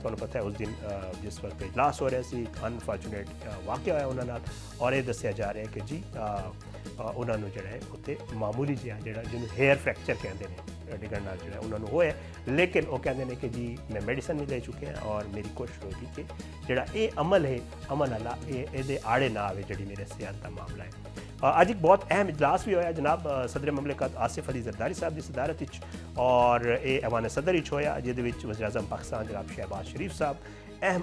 ਤੁਹਾਨੂੰ ਪਤਾ ਹੈ ਉਸ ਦਿਨ ਜਿਸ ਵਕਤ ਇਜਲਾਸ ਹੋ ਰਿਹਾ ਸੀ ਅਨਫੋਰਚੂਨੇਟ ਵਾਕਿਆ ਹੋਇਆ ਉਹਨਾਂ ਨਾਲ ਔਰ ਇਹ ਦੱਸਿਆ ਜਾ ਰਿਹਾ ਕਿ ਜੀ ਉਹਨਾਂ ਨੂੰ ਜਿਹੜਾ ਹੈ ਉੱਥੇ ਮਾਮੂਲੀ ਜਿਹਾ ਜਿਹੜਾ ਜਿਹਨੂੰ ਹੇਅਰ ਫ੍ਰੈਕਚਰ ਕਹਿੰਦੇ ਨੇ ਡਿੱਗਣ ਨਾਲ ਜਿਹੜਾ ਉਹਨਾਂ ਨੂੰ ਹੋਇਆ ਲੇਕਿਨ ਉਹ ਕਹਿੰਦੇ ਨੇ ਕਿ ਜੀ ਮੈਂ ਮੈਡੀਸਨ ਵੀ ਲੈ ਚੁੱਕੇ ਹਾਂ ਔਰ ਮੇਰੀ ਕੋਸ਼ਿਸ਼ ਹੋਏਗੀ ਕਿ ਜਿਹੜਾ ਇਹ ਅਮਲ ਹੈ ਅਮਨ ਵਾਲਾ ਇਹਦੇ ਆੜੇ ਨਾ ਆਵੇ ਜਿਹੜੀ ਮੇਰੇ ਸਿਹਤ ਦਾ ਮਾਮਲਾ ਹੈ ਅੱਜ ਇੱਕ ਬਹੁਤ ਅਹਿਮ ਇਜਲਾਸ ਵੀ ਹੋਇਆ ਜਨਾਬ ਸਦਰ ਮਮਲਕਤ ਆਸਿਫ ਅਲੀ ਜ਼ਰਦਾਰੀ ਸਾਹਿਬ ਦੀ ਸਦਾਰਤ ਵਿੱਚ ਔਰ ਇਹ ਐਵਾਨ ਸਦਰ ਵਿੱਚ ਹੋਇਆ ਜਿਹਦੇ ਵਿੱਚ ਵਜ਼ੀਰ ਆਜ਼ਮ ਪਾਕਿਸਤਾਨ ਜਨਾਬ ਸ਼ਹਿਬਾਜ਼ ਸ਼ਰੀਫ ਸਾਹਿਬ ਅਹਿਮ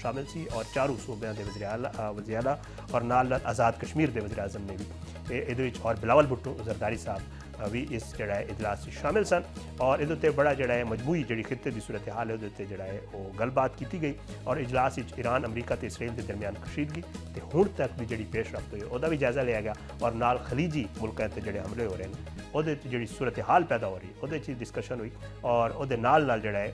ਸ਼ਾਮਿਲ ਸੀ ਔਰ ਚਾਰੂ ਸੂਬਿਆਂ ਦੇ ਵਜ਼ੀਰ ਆਲਾ ਔਰ ਨਾਲ ਆਜ਼ਾਦ ਕਸ਼ਮੀਰ ਦੇ ਵਜ਼ੀਰ ਆਜ਼ਮ ਨੇ ਵੀ ਇਹਦੇ ਵਿੱਚ ਔਰ ਬਿਲਾਵਲ ਭੁੱਟੋ ਜ਼ਰਦਾਰੀ ਸਾਹਿਬ ਵੀ ਇਸ ਜਿਹੜਾ ਹੈ ਇਜਲਾਸ ਵਿੱਚ ਸ਼ਾਮਿਲ ਸਨ ਔਰ ਇਹਦੇ ਉੱਤੇ ਬੜਾ ਜਿਹੜਾ ਹੈ ਮਜਮੂਈ ਜਿਹੜੀ ਖਿੱਤੇ ਦੀ ਸੂਰਤ ਹਾਲ ਹੈ ਉਹਦੇ ਉੱਤੇ ਜਿਹੜਾ ਹੈ ਉਹ ਗੱਲਬਾਤ ਕੀਤੀ ਗਈ ਔਰ ਇਜਲਾਸ ਵਿੱਚ ਈਰਾਨ ਅਮਰੀਕਾ ਤੇ ਇਸਰਾਈਲ ਦੇ ਦਰਮਿਆਨ ਕਸ਼ੀਦਗੀ ਤੇ ਹੁਣ ਤੱਕ ਦੀ ਜਿਹੜੀ ਪੇਸ਼ਰਫਤ ਹੋਈ ਉਹਦਾ ਵੀ ਜਾਇਜ਼ਾ ਲਿਆ ਗਿਆ ਔਰ ਨਾਲ ਖਲੀਜੀ ਮੁਲਕਾਂ ਤੇ ਜਿਹੜੇ ਹਮਲੇ ਹੋ ਰਹੇ ਨੇ ਉਹਦੇ 'ਚ ਜਿਹੜੀ ਸੂਰਤ ਹਾਲ ਪੈਦਾ ਹੋ ਰਹੀ ਉਹਦੇ 'ਚ ਡਿਸਕਸ਼ਨ ਹੋਈ ਔਰ ਉਹਦੇ ਨਾਲ ਜਿਹੜਾ ਹੈ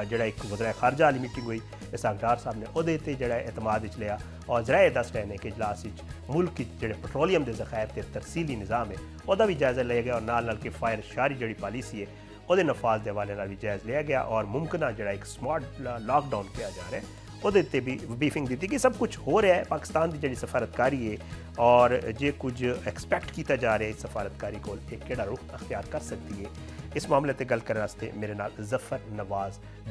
ਜਿਹੜਾ ਇੱਕ ਵਜ਼ੀਰ ਖਾਰਜਾ ਵਾਲੀ ਮੀਟਿੰਗ ਹੋਈ ਇਸਾਕ ਡਾਰ ਸਾਹਿਬ ਨੇ ਉਹਦੇ 'ਤੇ ਜਿਹੜਾ ਇਤਮਾਦ ਵਿੱਚ ਲਿਆ ਔਰ ਜ਼ਰਾਏ ਦੱਸ ਰਹੇ ਨੇ ਕਿ ਇਜਲਾਸ ਵਿੱਚ ਮੁਲਕ ਵਿੱਚ ਜਿਹੜੇ ਪੈਟਰੋਲੀਅਮ ਦੇ ਜ਼ਖਾਇਰ ਤੇ ਤਰਸੀਲੀ ਨਿਜ਼ਾਮ ਹੈ ਉਹਦਾ ਵੀ ਜਾਇਜ਼ਾ ਲਿਆ ਗਿਆ ਔਰ ਨਾਲ ਕਿਫਾਇਰ ਸ਼ਾਰੀ ਜਿਹੜੀ ਪਾਲਿਸੀ ਹੈ ਉਹਦੇ ਨਫਾਜ਼ ਦੇ ਹਵਾਲੇ ਨਾਲ ਵੀ ਜਾਇਜ਼ਾ ਲਿਆ ਗਿਆ ਔਰ ਮੁਮਕਿਨਾ ਜਿਹੜਾ ਇੱਕ ਸਮਾਰਟ ਲਾਕਡਾਊਨ ਕਿਹਾ ਜਾ ਰਿਹਾ ਉਹਦੇ ਉੱਤੇ ਵੀ ਬਰੀਫਿੰਗ ਦਿੱਤੀ ਕਿ ਸਭ ਕੁਝ ਹੋ ਰਿਹਾ ਹੈ ਪਾਕਿਸਤਾਨ ਦੀ ਜਿਹੜੀ ਸਫਾਰਤਕਾਰੀ ਹੈ ਔਰ ਜੇ ਕੁਝ ਐਕਸਪੈਕਟ ਕੀਤਾ ਜਾ ਰਿਹਾ ਹੈ ਸਫਾਰਤਕਾਰੀ ਕੋਲ ਇਹ ਕਿਹੜਾ ਰੁਖ ਅਖਤਿਆਰ ਕਰ ਸਕਦੀ ਹੈ ਇਸ ਮਾਮਲੇ ਤੇ ਗੱਲ ਕਰਨ ਵਾਸਤੇ ਮੇਰੇ ਨਾਲ ਜ਼ਫਰ ਨਵਾਜ਼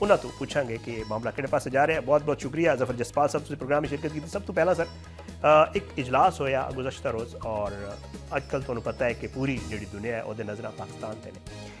ਉਹਨਾਂ ਤੋਂ ਪੁੱਛਾਂਗੇ ਕਿ ਇਹ ਮਾਮਲਾ ਕਿਹੜੇ ਪਾਸੇ ਜਾ ਰਿਹਾ ਹੈ ਬਹੁਤ ਬਹੁਤ ਸ਼ੁਕਰੀਆ ਜ਼ਫਰ ਜਸਪਾਲ ਸਾਹਿਬ ਤੁਸੀਂ ਪ੍ਰੋਗਰਾਮ ਵਿੱਚ ਸ਼ਿਰਕਤ ਕੀਤੀ ਸਭ ਤੋਂ ਪਹਿਲਾਂ ਸਰ ਇੱਕ ਇਜਲਾਸ ਹੋਇਆ ਗੁਜ਼ਸ਼ਤਾ ਰੋਜ਼ ਔਰ ਅੱਜ ਕੱਲ੍ਹ ਤੁਹਾਨੂੰ ਪਤਾ ਹੈ ਕਿ ਪੂਰੀ ਜਿਹੜੀ ਦੁਨੀਆ ਹੈ ਉਹਦੇ ਨਜ਼ਰਾਂ ਪਾਕਿਸਤਾਨ ਤੇ ਨੇ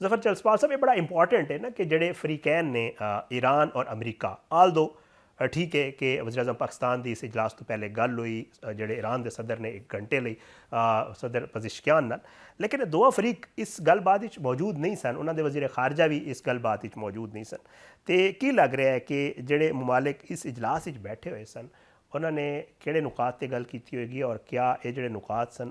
ਜ਼ਫਰ ਜਸਪਾਲ ਸਾਹਿਬ ਇਹ ਬੜਾ ਇੰਪੋਰਟੈਂਟ ਹੈ ਨਾ ਕਿ ਜਿਹੜੇ ਫਰੀਕੈਨ ਨੇ ਈਰਾਨ ਔਰ ਅਮਰੀਕਾ ਆਲ ਦੋ ਠੀਕ ਹੈ ਕਿ ਵਜ਼ੀਰ ਆਜ਼ਮ ਪਾਕਿਸਤਾਨ ਦੀ ਇਸ ਇਜਲਾਸ ਤੋਂ ਪਹਿਲੇ ਗੱਲ ਹੋਈ ਜਿਹੜੇ ਈਰਾਨ ਦੇ ਸਦਰ ਨੇ 1 ਘੰਟੇ ਲਈ ਸਦਰ ਪਜ਼ਿਸ਼ਕਿਆਨ ਨਾਲ ਲੇਕਿਨ ਦੋਵਾਂ ਫਰੀਕ ਇਸ ਗੱਲਬਾਤ ਵਿੱਚ ਮੌਜੂਦ ਨਹੀਂ ਸਨ ਉਹਨਾਂ ਦੇ ਵਜ਼ੀਰ ਖਾਰਜਾ ਵੀ ਇਸ ਗੱਲਬਾਤ ਵਿੱਚ ਮੌਜੂਦ ਨਹੀਂ ਸਨ ਤੇ ਕੀ ਲੱਗ ਰਿਹਾ ਹੈ ਕਿ ਜਿਹੜੇ ਮਮਾਲਿਕ ਇਸ ਇਜਲਾਸ ਵਿੱਚ ਬੈਠੇ ਹੋਏ ਸਨ ਉਹਨਾਂ ਨੇ ਕਿਹੜੇ ਨੁਕਾਤ ਤੇ ਗੱਲ ਕੀਤੀ ਹੋਏਗੀ ਔਰ ਕਿਆ ਇਹ ਜਿਹੜੇ ਨੁਕਾਤ ਸਨ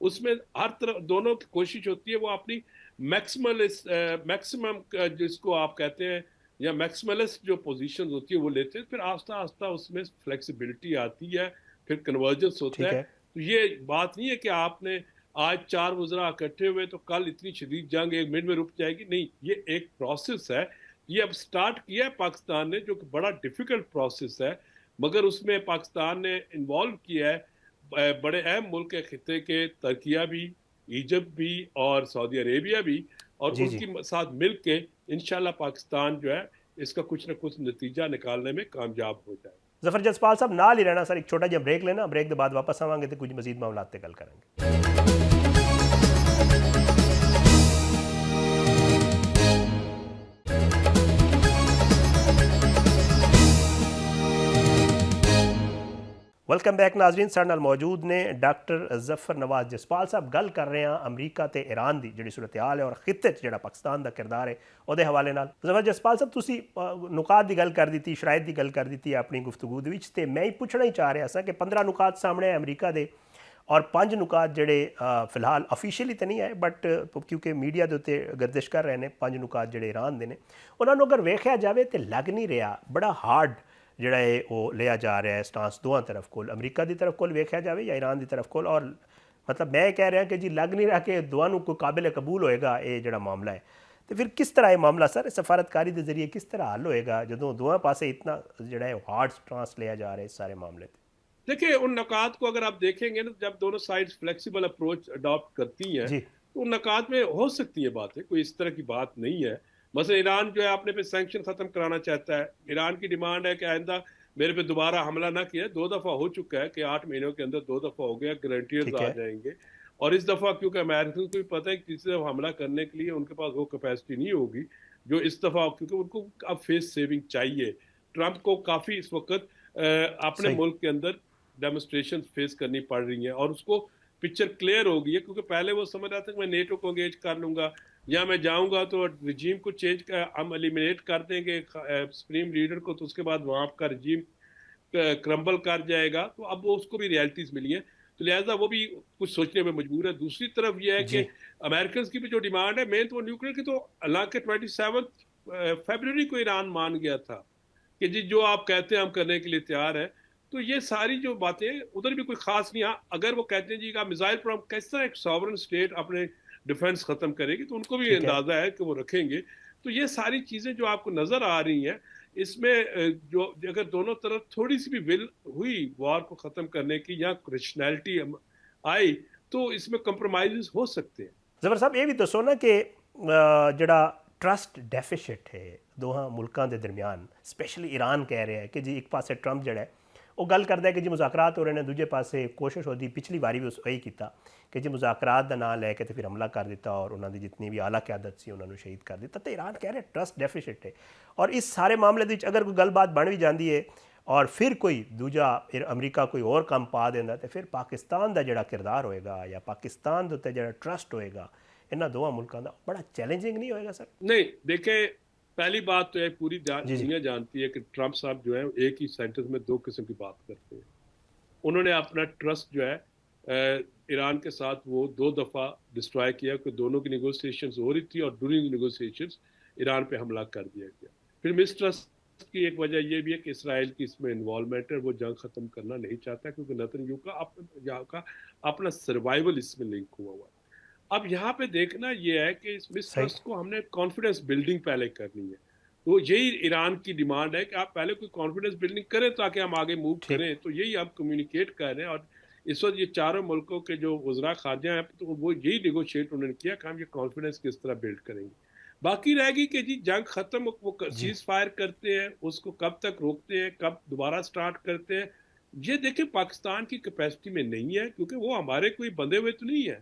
اس میں ہر طرف دونوں کی کوشش ہوتی ہے وہ اپنی میکسیمم جس کو آپ کہتے ہیں یا میکسیملسٹ جو پوزیشنز ہوتی ہے وہ لیتے ہیں، پھر آہستہ آہستہ اس میں فلیکسیبلٹی آتی ہے، پھر کنورجنس ہوتا ٹھیک ہے. ہے تو یہ بات نہیں ہے کہ آپ نے آج 4 وزراء اکٹھے ہوئے تو کل اتنی شدید جنگ ایک منٹ میں رک جائے گی، نہیں، یہ ایک پروسیس ہے. یہ اب سٹارٹ کیا ہے پاکستان نے، جو کہ بڑا ڈیفیکلٹ پروسیس ہے، مگر اس میں پاکستان نے انوالو کیا ہے بڑے اہم ملک کے خطے کے، ترکیہ بھی، ایجپٹ بھی اور سعودی عربیہ بھی، اور جی ان جی. کی ساتھ مل کے انشاءاللہ پاکستان جو ہے اس کا کچھ نہ کچھ نتیجہ نکالنے میں کامیاب ہو جائے. ظفر جسپال صاحب نال ہی رہنا سر، ایک چھوٹا جہا بریک لینا، بریک کے بعد واپس آواں گے تو کچھ مزید معاملات تے گل کریں گے. ویلکم بیک ناظرین، سارے نال موجود نے ڈاکٹر ظفر نواز جسپال صاحب. گل کر رہے ہیں امریکہ تے ایران دی جڑی صورتحال ہے اور خطے چ جڑا پاکستان دا کردار ہے وہ حوالے نال. ظفر جسپال صاحب تسی نکات دی گل کر دیتی، شرائط دی گل کر دیتی ہے اپنی گفتگو دے وچ، تے میں ہی پوچھنا ہی چاہ رہا سا کہ 15 نکات سامنے ہیں امریکہ دے اور 5 نکات جڑے فی الحال آفیشیلی تو نہیں ہے بٹ کیونکہ میڈیا دے اتنے گردش کر رہے ہیں، 5 نکات جڑے ایران دے نے انہوں نے اگر ویکھیا جاوے تو لگ نہیں رہا، بڑا ہارڈ جڑا ہے وہ لیا جا رہا ہے سٹانس دونوں طرف کول، امریکہ دی طرف کول ویکھیا جاوے یا ایران دی طرف کول. اور مطلب میں کہہ رہا کہ جی لگ نہیں رہا کہ دونوں کو قابل قبول ہوئے گا یہ جڑا معاملہ ہے. تو پھر کس طرح یہ معاملہ سر سفارتکاری کے ذریعے کس طرح حل ہوئے گا جدوں دونوں پاسے اتنا جڑا ہے ہارڈ سٹانس لیا جا رہا ہے اس سارے معاملے پہ؟ دیکھیں ان نکات کو اگر آپ دیکھیں گے نا، جب دونوں سائڈز فلیکسیبل اپروچ اڈاپٹ کرتی ہیں جی تو ان نکات میں ہو سکتی ہے باتیں، کوئی اس طرح کی بات نہیں ہے. مثلا ایران جو ہے اپنے پہ سینکشن ختم کرانا چاہتا ہے، ایران کی ڈیمانڈ ہے کہ آئندہ میرے پہ دوبارہ حملہ نہ کیا. 2 دفعہ ہو چکا ہے کہ 8 مہینوں کے اندر 2 دفعہ ہو گیا، گارنٹیئرز ٹھیک آ ہے. جائیں گے. اور اس دفعہ کیونکہ امریکن کو بھی پتہ ہے کہ تیسری دفعہ حملہ کرنے کے لیے ان کے پاس وہ کیپیسٹی نہیں ہوگی جو اس دفعہ، کیونکہ ان کو اب فیس سیونگ چاہیے. ٹرمپ کو کافی اس وقت اپنے صحیح. ملک کے اندر ڈیمونسٹریشن فیس کرنی پڑ رہی ہیں اور اس کو پکچر کلیئر ہو گئی ہے، کیونکہ پہلے وہ سمجھ رہا تھا کہ میں نیٹو کو انگیج کر لوں گا یا میں جاؤں گا تو رجیم کو چینج ہم ایلیمینیٹ کر دیں گے سپریم لیڈر کو، تو اس کے بعد وہاں کا رجیم کرمبل کر جائے گا. تو اب وہ اس کو بھی ریالٹیز ملی ہیں، تو لہٰذا وہ بھی کچھ سوچنے میں مجبور ہے. دوسری طرف یہ ہے جی کہ امریکنز کی بھی جو ڈیمانڈ ہے مین تو وہ نیوکلیر کی، تو حالانکہ 27 فیبروری کو ایران مان گیا تھا کہ جی جو آپ کہتے ہیں ہم کرنے کے لیے تیار ہیں. تو یہ ساری جو باتیں ادھر بھی کوئی خاص نہیں. اگر وہ کہتے ہیں جی کہ میزائل پروگرام کس طرح ایک ساورن اسٹیٹ اپنے ڈیفنس ختم کرے گی، تو ان کو بھی ٹھیک ہے. اندازہ ہے کہ وہ رکھیں گے. تو یہ ساری چیزیں جو آپ کو نظر آ رہی ہیں، اس میں جو اگر دونوں طرف تھوڑی سی بھی ول ہوئی وار کو ختم کرنے کی یا ریشنلٹی آئی تو اس میں کمپرومائز ہو سکتے ہیں. ظفر صاحب یہ بھی دسو نا کہ جڑا ٹرسٹ ڈیفیسٹ ہے دونوں ملکوں کے درمیان، اسپیشلی ایران کہہ رہا ہے کہ جی ایک پاسے ٹرمپ جڑا ہے وہ گل کرتا ہے کہ جی مذاکرات ہو رہے ہیں، دوجے پاسے کوشش ہوتی پچھلی باری بھی وہی کیتا کہ جی مذاکرات کا نام لے کے تو پھر حملہ کر دیتا اور انہوں نے جتنی بھی اعلیٰ قیادت سی انہوں نے شہید کر دیتا. تو ایران کہہ رہے ہیں ٹرسٹ ڈیفیسٹ ہے، اور اس سارے معاملے اگر کوئی گل بات بن بھی جاتی ہے اور پھر کوئی دوجا امریکہ کوئی اور کام پا دینا تو پھر پاکستان دا جڑا کردار ہوئے گا یا پاکستان دے جڑا ٹرسٹ ہوئے گا انہاں دونوں ملکوں دا بڑا چیلنجنگ نہیں ہوئے گا سر؟ نہیں دیکھیں، پہلی بات تو ہے پوری جی دنیا جانتی ہے کہ ٹرمپ صاحب جو ہے ایک ہی سینٹنس میں 2 قسم کی بات کرتے ہیں. انہوں نے اپنا ٹرسٹ جو ہے ایران کے ساتھ وہ 2 دفعہ ڈسٹرائے کیا کہ دونوں کی نیگوسیشنز ہو رہی تھی اور ڈورنگ نیگوسیشنز ایران پہ حملہ کر دیا گیا. پھر مسٹرسٹ کی ایک وجہ یہ بھی ہے کہ اسرائیل کی اس میں انوالومنٹ ہے، وہ جنگ ختم کرنا نہیں چاہتا کیونکہ نیتن یاہو کا اپنا سروائیول اس میں لنک ہوا ہے. اب یہاں پہ دیکھنا یہ ہے کہ اس مسٹرسٹ کو ہم نے کانفیڈنس بلڈنگ پہلے کرنی ہے. تو یہی ایران کی ڈیمانڈ ہے کہ آپ پہلے کوئی کانفیڈنس بلڈنگ کریں تاکہ ہم آگے موو کریں. تو یہی آپ کمیونیکیٹ کر رہے ہیں، اور اس وقت یہ چاروں ملکوں کے جو وزراء خارجہ ہیں تو وہ یہی نیگوشیٹ انہوں نے کیا کہ ہم یہ کانفیڈنس کس طرح بلڈ کریں گے. باقی رہے گی کہ جی جنگ ختم، وہ سیز فائر کرتے ہیں، اس کو کب تک روکتے ہیں، کب دوبارہ سٹارٹ کرتے ہیں. یہ دیکھیں پاکستان کی کیپیسٹی میں نہیں ہے، کیونکہ وہ ہمارے کوئی بندے ہوئے تو نہیں ہے،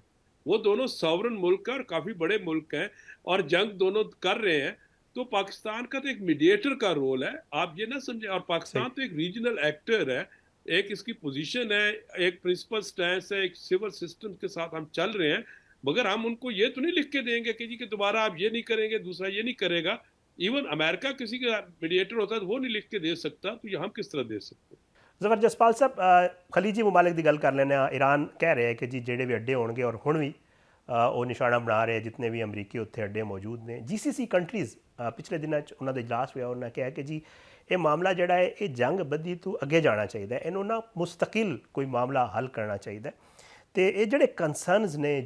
وہ دونوں ساورن ملک ہیں اور کافی بڑے ملک ہیں اور جنگ دونوں کر رہے ہیں. تو پاکستان کا تو ایک میڈیٹر کا رول ہے، آپ یہ نہ سمجھیں. اور پاکستان تو ایک ریجنل ایکٹر ہے، ایک اس کی پوزیشن ہے، ایک پرنسپل سٹینس ہے، ایک سول سسٹم کے ساتھ ہم چل رہے ہیں. مگر ہم ان کو یہ تو نہیں لکھ کے دیں گے کہ جی کہ دوبارہ آپ یہ نہیں کریں گے، دوسرا یہ نہیں کرے گا. ایون امریکہ کسی کا میڈیٹر ہوتا ہے تو وہ نہیں لکھ کے دے سکتا، تو یہ ہم کس طرح دے سکتے ہیں؟ ਜ਼ਫਰ ਜਸਪਾਲ ਸਾਹਿਬ, ਖਲੀਜੀ ਮਮਾਲਿਕ ਦੀ ਗੱਲ ਕਰ ਲੈਂਦੇ ਹਾਂ। ਈਰਾਨ ਕਹਿ ਰਿਹਾ ਹੈ ਕਿ ਜੀ ਜਿਹੜੇ ਵੀ ਅੱਡੇ ਹੋਣਗੇ ਔਰ ਹੁਣ ਵੀ ਉਹ ਨਿਸ਼ਾਨਾ ਬਣਾ ਰਹੇ ਜਿੰਨੇ ਵੀ ਅਮਰੀਕੀ ਉੱਥੇ ਅੱਡੇ ਮੌਜੂਦ ਨੇ। GCC ਕੰਟਰੀਜ਼ ਪਿਛਲੇ ਦਿਨਾਂ 'ਚ ਉਹਨਾਂ ਦਾ ਇਜਲਾਸ ਹੋਇਆ, ਉਹਨਾਂ ਕਿਹਾ ਕਿ ਜੀ ਇਹ ਮਾਮਲਾ ਜਿਹੜਾ ਹੈ ਇਹ ਜੰਗ ਬੱਧੀ ਤੋਂ ਅੱਗੇ ਜਾਣਾ ਚਾਹੀਦਾ, ਇਹਨੂੰ ਨਾ ਮੁਸਤਕਿਲ ਕੋਈ ਮਾਮਲਾ ਹੱਲ ਕਰਨਾ ਚਾਹੀਦਾ। ਤੇ ਇਹ ਜਿਹੜੇ ਕੰਸਰਨਸ ਨੇ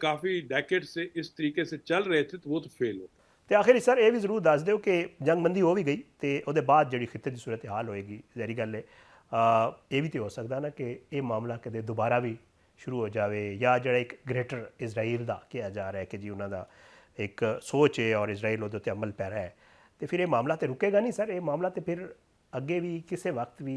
ਕਾਫੀ ਡੈਕੇਡ ਸੇ ਇਸ ਤਰੀਕੇ ਸੇ ਚੱਲ ਰਹੇ ਥੇ ਤਾਂ ਉਹ ਤਾਂ ਫੇਲ ਹੋ। ਤੇ ਆਖਿਰ ਸਰ ਇਹ ਵੀ ਜ਼ਰੂਰ ਦੱਸ ਦਿਓ ਕਿ ਜੰਗਬੰਦੀ ਹੋ ਵੀ ਗਈ ਤੇ ਉਹਦੇ ਬਾਅਦ ਜਿਹੜੀ ਖਿੱਤੇ ਦੀ ਸੂਰਤ ਹਾਲ ਹੋਏਗੀ, ਜ਼ਾਹਿਰ ਗੱਲ ਹੈ ਇਹ ਵੀ ਤੇ ਹੋ ਸਕਦਾ ਨਾ ਕਿ ਇਹ ਮਾਮਲਾ ਕਦੇ ਦੁਬਾਰਾ ਵੀ ਸ਼ੁਰੂ ਹੋ ਜਾਵੇ ਜਾਂ ਜਿਹੜਾ ਇੱਕ ਗ੍ਰੇਟਰ ਇਜ਼ਰਾਈਲ ਦਾ ਕਿਹਾ ਜਾ ਰਿਹਾ ਕਿ ਜੀ ਉਹਨਾਂ ਦਾ ਇੱਕ ਸੋਚ ਹੈ ਔਰ ਇਜ਼ਰਾਈਲ ਉਹਦੇ ਉੱਤੇ ਅਮਲ ਪੈ ਰਿਹਾ ਹੈ, ਤੇ ਫਿਰ ਇਹ ਮਾਮਲਾ ਤੇ ਰੁਕੇਗਾ ਨਹੀਂ ਸਰ, ਇਹ ਮਾਮਲਾ ਤੇ ਫਿਰ ਅੱਗੇ ਵੀ ਕਿਸੇ ਵਕਤ ਵੀ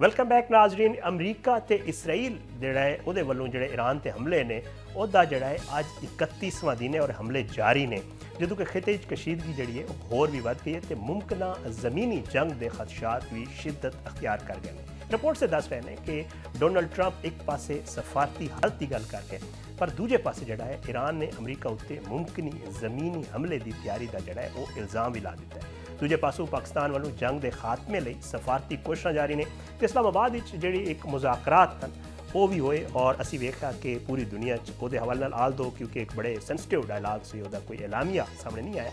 ਵੈਲਕਮ ਬੈਕ ਨਾਜ਼ਰੀਨ। ਅਮਰੀਕਾ ਤੇ ਇਸਰਾਈਲ ਜਿਹੜਾ ਹੈ ਉਹਦੇ ਵੱਲੋਂ ਜਿਹੜੇ ਈਰਾਨ ਤੇ ਹਮਲੇ ਨੇ ਉਹਦਾ ਜਿਹੜਾ ਹੈ ਅੱਜ 31ਵਾਂ ਦਿਨ ਹੈ ਔਰ ਹਮਲੇ ਜਾਰੀ ਨੇ, ਜਦੋਂ ਕਿ ਖਿੱਤੇ 'ਚ ਕਸ਼ੀਦਗੀ ਜਿਹੜੀ ਹੈ ਉਹ ਹੋਰ ਵੀ ਵੱਧ ਗਈ ਹੈ ਤੇ ਮੁਮਕਿਨਾ ਜ਼ਮੀਨੀ ਜੰਗ ਦੇ ਖਦਸ਼ਾਤ ਵੀ ਸ਼ਿੱਦਤ ਅਖਤਿਆਰ ਕਰ ਗਏ ਨੇ। ਰਿਪੋਰਟ ਸੇ ਦੱਸ ਰਹੇ ਨੇ ਕਿ ਡੋਨਲਡ ਟਰੰਪ ਇੱਕ ਪਾਸੇ ਸਫਾਰਤੀ ਹੱਲ ਦੀ ਗੱਲ ਕਰ ਰਹੇ ਪਰ ਦੂਜੇ ਪਾਸੇ ਜਿਹੜਾ ਹੈ ਈਰਾਨ ਨੇ ਅਮਰੀਕਾ ਉੱਤੇ ਮੁਮਕਿਨੀ ਜ਼ਮੀਨੀ ਹਮਲੇ ਦੀ ਤਿਆਰੀ ਦਾ ਜਿਹੜਾ ਹੈ ਉਹ ਇਲਜ਼ਾਮ ਵੀ ਲਾ ਦਿੱਤਾ ਹੈ। ਦੂਜੇ ਪਾਸੋਂ ਪਾਕਿਸਤਾਨ ਵੱਲੋਂ ਜੰਗ ਦੇ ਖਾਤਮੇ ਲਈ ਸਫਾਰਤੀ ਕੋਸ਼ਿਸ਼ਾਂ ਜਾਰੀ ਨੇ ਤੇ ਇਸਲਾਮਾਬਾਦ ਵਿੱਚ ਜਿਹੜੀ ਇੱਕ ਮੁਜ਼ਾਕਰਾਤ ਹਨ ਉਹ ਵੀ ਹੋਏ ਔਰ ਅਸੀਂ ਵੇਖਿਆ ਕਿ ਪੂਰੀ ਦੁਨੀਆ 'ਚ ਉਹਦੇ ਹਵਾਲੇ ਨਾਲ ਆਲ ਦੋ ਕਿਉਂਕਿ ਇੱਕ ਬੜੇ ਸੈਂਸਿਟਿਵ ਡਾਇਲਾਗ ਸੀ, ਉਹਦਾ ਕੋਈ ਐਲਾਮੀਆ ਸਾਹਮਣੇ ਨਹੀਂ ਆਇਆ,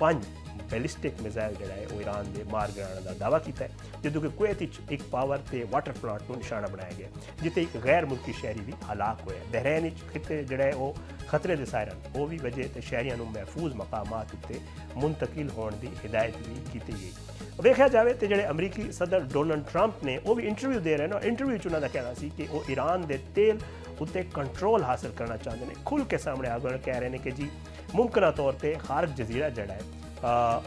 5 بیلسٹک میزائل ਜਿਹੜਾ ਹੈ ਉਹ ਈਰਾਨ ਦੇ ਮਾਰ ਗਿਰਾਉਣ ਦਾ ਦਾਅਵਾ ਕੀਤਾ ਹੈ, ਜਦੋਂ ਕਿ ਕੁਵੈਤ ਵਿੱਚ ਇੱਕ ਪਾਵਰ ਤੇ ਵਾਟਰ ਪਲਾਂਟ ਨੂੰ ਨਿਸ਼ਾਨਾ ਬਣਾਇਆ ਗਿਆ ਜਿੱਥੇ ਇੱਕ ਗੈਰ ਮੁਲਕੀ ਸ਼ਹਿਰੀ ਵੀ ਹਲਾਕ ਹੋਇਆ। ਬਹਿਰੇਨ ਵਿੱਚ ਖਿੱਤੇ ਜਿਹੜਾ ਹੈ ਉਹ ਖਤਰੇ ਦੇ ਸਾਇਰਨ ਉਹ ਵੀ ਵਜੇ ਤੇ ਸ਼ਹਿਰੀਆਂ ਨੂੰ ਮਹਿਫੂਜ਼ ਮਕਾਮਾਤ ਉੱਤੇ ਮੁੰਤਕਿਲ ਹੋਣ ਦੀ ਹਿਦਾਇਤ ਵੀ ਕੀਤੀ ਗਈ। ਵੇਖਿਆ ਜਾਵੇ ਤੇ ਜਿਹੜੇ ਅਮਰੀਕੀ ਸਦਰ ਡੋਨਲਡ ਟਰੰਪ ਨੇ ਉਹ ਵੀ ਇੰਟਰਵਿਊ ਦੇ ਰਹੇ ਨੇ। ਇੰਟਰਵਿਊ 'ਚ ਉਹਨਾਂ ਦਾ ਕਹਿਣਾ ਸੀ ਕਿ ਉਹ ਈਰਾਨ ਦੇ ਤੇਲ ਉੱਤੇ ਕੰਟਰੋਲ ਹਾਸਲ ਕਰਨਾ ਚਾਹੁੰਦੇ ਨੇ। ਖੁੱਲ੍ਹ ਕੇ ਸਾਹਮਣੇ ਆ ਗਏ ਕਹਿ ਰਹੇ ਨੇ ਕਿ ਜੀ ਮੁਮਕਿਨਾ ਤੌਰ ਤੇ ਖਾਰਕ ਜਜ਼ੀਰਾ ਜਿਹੜਾ ਹੈ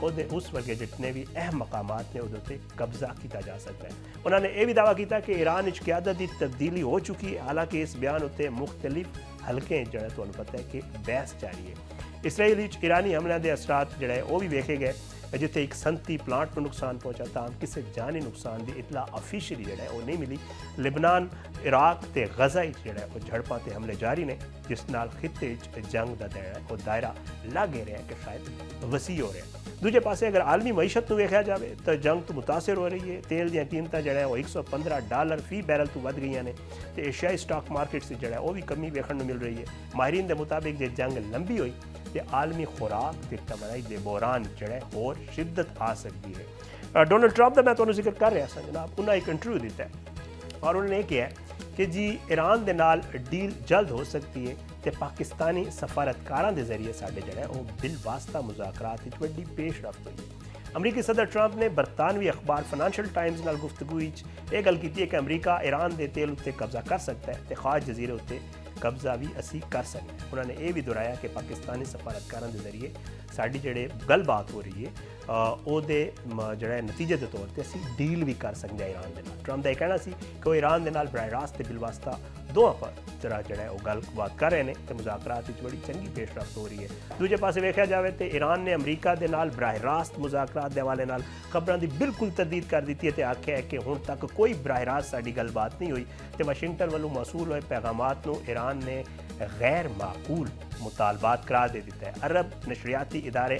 ਉਹਦੇ ਉਸ ਵਰਗੇ ਜਿਤਨੇ ਵੀ ਅਹਿਮ ਮਕਾਮਾਤ ਨੇ ਉਹਦੇ ਉੱਤੇ ਕਬਜ਼ਾ ਕੀਤਾ ਜਾ ਸਕਦਾ ਹੈ। ਉਹਨਾਂ ਨੇ ਇਹ ਵੀ ਦਾਅਵਾ ਕੀਤਾ ਕਿ ਈਰਾਨ ਵਿੱਚ ਕਿਆਦਤ ਦੀ ਤਬਦੀਲੀ ਹੋ ਚੁੱਕੀ ਹੈ। ਹਾਲਾਂਕਿ ਇਸ ਬਿਆਨ ਉੱਤੇ ਮੁਖਤਲਿਫ ਹਲਕੇ ਜਿਹੜਾ ਤੁਹਾਨੂੰ ਪਤਾ ਹੈ ਕਿ ਬਹਿਸ ਜਾਰੀ ਹੈ। ਇਸਰਾਈਲ ਵਿੱਚ ਈਰਾਨੀ ਹਮਲਿਆਂ ਦੇ ਅਸਰਾਤ ਜਿਹੜਾ ਹੈ ਉਹ ਵੀ ਵੇਖੇ ਗਏ ਜਿੱਥੇ ਇੱਕ ਸੰਤੀ ਪਲਾਂਟ ਨੂੰ ਨੁਕਸਾਨ ਪਹੁੰਚਾ ਤਾਂ ਕਿਸੇ ਜਾਨੀ ਨੁਕਸਾਨ ਦੀ ਇਤਲਾ ਅਫੀਸ਼ੀਅਲੀ ਜਿਹੜਾ ਹੈ ਉਹ ਨਹੀਂ ਮਿਲੀ। ਲਿਬਨਾਨ, ਇਰਾਕ ਤੇ ਗਜ਼ਾ ਵਿੱਚ ਜਿਹੜਾ ਉਹ ਝੜਪਾਂ ਤੇ ਹਮਲੇ ਜਾਰੀ ਨੇ ਜਿਸ ਨਾਲ ਖਿੱਤੇ ਵਿੱਚ ਜੰਗ ਦਾ ਉਹ ਦਾਇਰਾ ਲਾਗੇ ਰਿਹਾ ਕਿ ਸ਼ਾਇਦ ਵਸੀ ਹੋ ਰਿਹਾ। ਦੂਜੇ ਪਾਸੇ ਅਗਰ ਆਲਮੀ ਮਈਸ਼ਤ ਨੂੰ ਵੇਖਿਆ ਜਾਵੇ ਤਾਂ ਜੰਗ ਤੋਂ ਮੁਤਾਸਰ ਹੋ ਰਹੀ ਹੈ। ਤੇਲ ਦੀਆਂ ਕੀਮਤਾਂ ਜਿਹੜਾ ਉਹ $115 ਫੀ ਬੈਰਲ ਤੋਂ ਵੱਧ ਗਈਆਂ ਨੇ ਤੇ ਏਸ਼ੀਆਈ ਸਟਾਕ ਮਾਰਕੀਟ 'ਚ ਜਿਹੜਾ ਉਹ ਵੀ ਕਮੀ ਵੇਖਣ ਨੂੰ ਮਿਲ ਰਹੀ ਹੈ। ਮਾਹਿਰੀਨ ਦੇ ਮੁਤਾਬਿਕ ਜੇ ਜੰਗ ਲੰਬੀ ਹੋਈ ਤੇ ਆਲਮੀ ਖੁਰਾਕ ਤੇ ਤਮਨਾਈ ਦੇ ਬੋਰਾਨ ਜਿਹੜਾ ਹੋਰ ਸ਼ਿੱਦਤ ਆ ਸਕਦੀ ਹੈ। ਡੋਨਲਡ ਟਰੰਪ ਦਾ ਮੈਂ ਤੁਹਾਨੂੰ ਜ਼ਿਕਰ ਕਰ ਰਿਹਾ ਸਾਂ ਜਨਾਬ, ਉਹਨਾਂ ਇੱਕ ਇੰਟਰਵਿਊ ਦਿੱਤਾ ਹੈ ਔਰ ਉਹਨਾਂ ਨੇ ਕਿਹਾ ਕਿ ਜੀ ਈਰਾਨ ਦੇ ਨਾਲ ਡੀਲ ਜਲਦ ਹੋ ਸਕਦੀ ਹੈ ਤੇ ਪਾਕਿਸਤਾਨੀ ਸਫਾਰਤਕਾਰਾਂ ਦੇ ਜ਼ਰੀਏ ਸਾਡੇ ਜਿਹੜਾ ਉਹ ਬਿਲ ਵਾਸਤਾ ਮੁਜ਼ਾਕਰਾਤ ਵਿੱਚ ਵੱਡੀ ਪੇਸ਼ਰਫਤ ਹੋਈ ਹੈ। ਅਮਰੀਕੀ ਸਦਰ ਟਰੰਪ ਨੇ ਬਰਤਾਨਵੀ ਅਖਬਾਰ ਫਾਈਨੈਂਸ਼ੀਅਲ ਟਾਈਮਜ਼ ਨਾਲ ਗੁਫ਼ਤਗੂ ਵਿੱਚ ਇਹ ਗੱਲ ਕੀਤੀ ਹੈ ਕਿ ਅਮਰੀਕਾ ਈਰਾਨ ਦੇ ਤੇਲ ਉੱਤੇ ਕਬਜ਼ਾ ਕਰ ਸਕਦਾ ਹੈ ਤੇ ਖਾਸ ਜਜ਼ੀਰੇ ਉੱਤੇ ਕਬਜ਼ਾ ਵੀ ਅਸੀਂ ਕਰ ਸਕਦੇ ਹਾਂ। ਉਹਨਾਂ ਨੇ ਇਹ ਵੀ ਦੁਹਰਾਇਆ ਕਿ ਪਾਕਿਸਤਾਨੀ ਸਫਾਰਤਕਾਰਾਂ ਦੇ ਜ਼ਰੀਏ ਸਾਡੀ ਜਿਹੜੇ ਗੱਲਬਾਤ ਹੋ ਰਹੀ ਹੈ ਉਹਦੇ ਜਿਹੜਾ ਨਤੀਜੇ ਦੇ ਤੌਰ ਤੇ ਅਸੀਂ ਡੀਲ ਵੀ ਕਰ ਸਕਦੇ ਹਾਂ ਈਰਾਨ ਦੇ ਨਾਲ। ਟਰੰਪ ਦਾ ਇਹ ਕਹਿਣਾ ਸੀ ਕਿ ਉਹ ਈਰਾਨ ਦੇ ਨਾਲ ਬਰਾਹ ਰਾਸਤ ਤੇ ਬਿਲਵਾਸਤਾ ਦੋਵਾਂ ਪਰ ਜਿਹੜਾ ਉਹ ਗੱਲਬਾਤ ਕਰ ਰਹੇ ਨੇ ਤੇ ਮੁਜ਼ਾਕਰਾਤ ਵਿੱਚ ਬੜੀ ਚੰਗੀ ਪੇਸ਼ਰਫਤ ਹੋ ਰਹੀ ਹੈ। ਦੂਜੇ ਪਾਸੇ ਵੇਖਿਆ ਜਾਵੇ ਤੇ ਈਰਾਨ ਨੇ ਅਮਰੀਕਾ ਦੇ ਨਾਲ ਬਰਾਹ ਰਾਸਤ ਮੁਜ਼ਾਕਰਾਤ ਦੇ ਹਵਾਲੇ ਨਾਲ ਖਬਰਾਂ ਦੀ ਬਿਲਕੁਲ ਤਰਦੀਦ ਕਰ ਦਿੱਤੀ ਹੈ ਤੇ ਆਖਿਆ ਹੈ ਕਿ ਹੁਣ ਤੱਕ ਕੋਈ ਬਰਾਹ ਰਾਸਤ ਸਾਡੀ ਗੱਲਬਾਤ ਨਹੀਂ ਹੋਈ ਤੇ ਵਾਸ਼ਿੰਗਟਨ ਵੱਲੋਂ ਮੌਸੂਲ ਹੋਏ ਪੈਗਾਮਾਤ ਨੂੰ ਈਰਾਨ ਨੇ ਗੈਰ ਮਾਕੂਲ ਮੁਤਾਲਬਾਤ ਕਰਾਰ ਦੇ ਦਿੱਤਾ ਹੈ। ਅਰਬ ਨਸ਼ਰੀਆਤੀ ਇਦਾਰੇ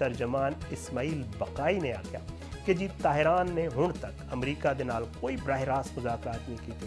ਤਰਜਮਾਨ ਇਸਮਾਈਲ ਬਕਾਈ ਨੇ ਆਖਿਆ ਕਿ ਜੀ ਤਾਹਿਰਾਨ ਨੇ ਹੁਣ ਤੱਕ ਅਮਰੀਕਾ ਦੇ ਨਾਲ ਕੋਈ ਬਰਾਹ ਰਾਸਤ ਮੁਜ਼ਾਕਰਾਤ ਨਹੀਂ ਕੀਤੇ।